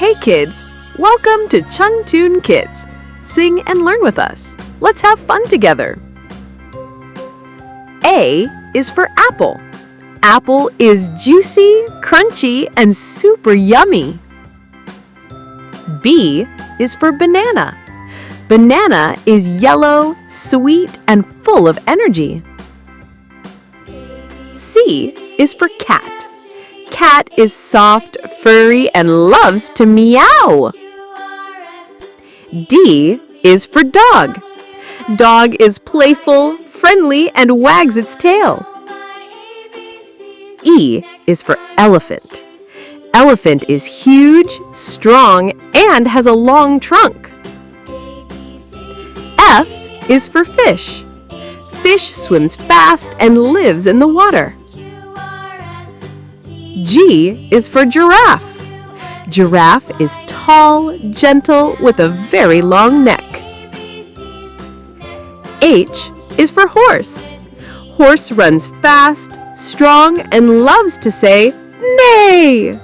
Hey kids, welcome to ChunToon Kids. Sing and learn with us. Let's have fun together. A is for apple. Apple is juicy, crunchy, and super yummy. B is for banana. Banana is yellow, sweet, and full of energy. C is for cat. Cat is soft, furry, and loves to meow. D is for dog. Dog is playful, friendly, and wags its tail. E is for elephant. Elephant is huge, strong, and has a long trunk. F is for fish. Fish swims fast and lives in the water. G is for giraffe. Giraffe is tall, gentle, with a very long neck. H is for horse. Horse runs fast, strong, and loves to say, neigh.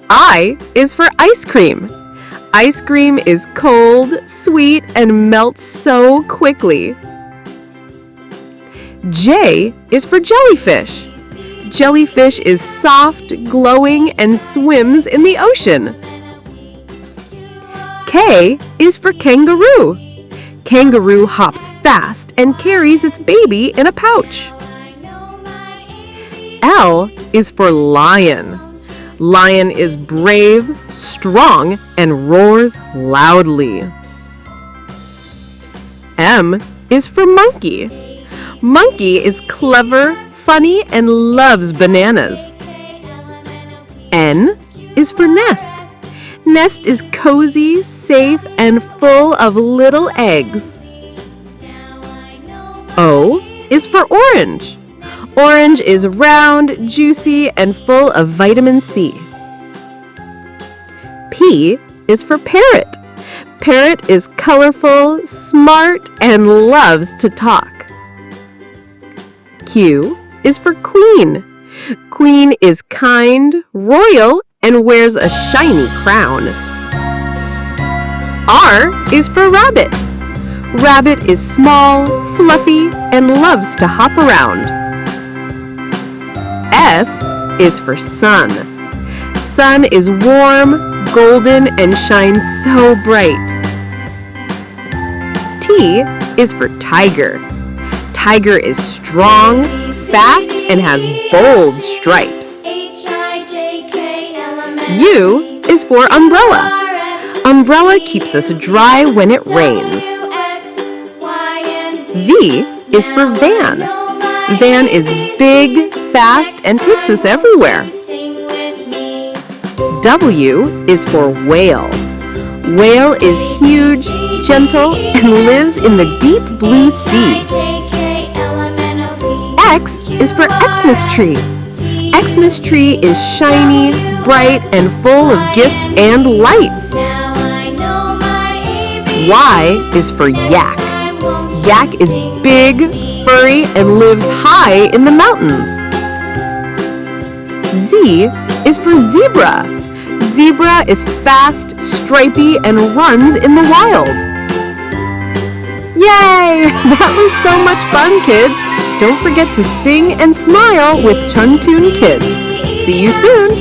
I is for ice cream. Ice cream is cold, sweet, and melts so quickly. J is for jellyfish. Jellyfish is soft, glowing, and swims in the ocean. K is for kangaroo. Kangaroo hops fast and carries its baby in a pouch. L is for lion. Lion is brave, strong, and roars loudly. M is for monkey. Monkey is clever, funny, and loves bananas. N is for nest. Nest is cozy, safe, and full of little eggs. O is for orange. Orange is round, juicy, and full of vitamin C. P is for parrot. Parrot is colorful, smart, and loves to talk. Q is for queen. Queen is kind, royal, and wears a shiny crown. R is for rabbit. Rabbit is small, fluffy, and loves to hop around. S is for sun. Sun is warm, golden, and shines so bright. T is for tiger. Tiger is strong, fast, and has bold stripes. U is for umbrella. Umbrella keeps us dry when it rains. V is for van. Van is big, fast, and takes us everywhere. W is for whale. Whale is huge, gentle, and lives in the deep blue sea. X is for Xmas tree. Xmas tree is shiny, bright, and full of gifts and lights. Y is for yak. Yak is big, furry, and lives high in the mountains. Z is for zebra. Zebra is fast, stripy, and runs in the wild. Yay! That was so much fun, kids! Don't forget to sing and smile with ChunToon Kids. See you soon!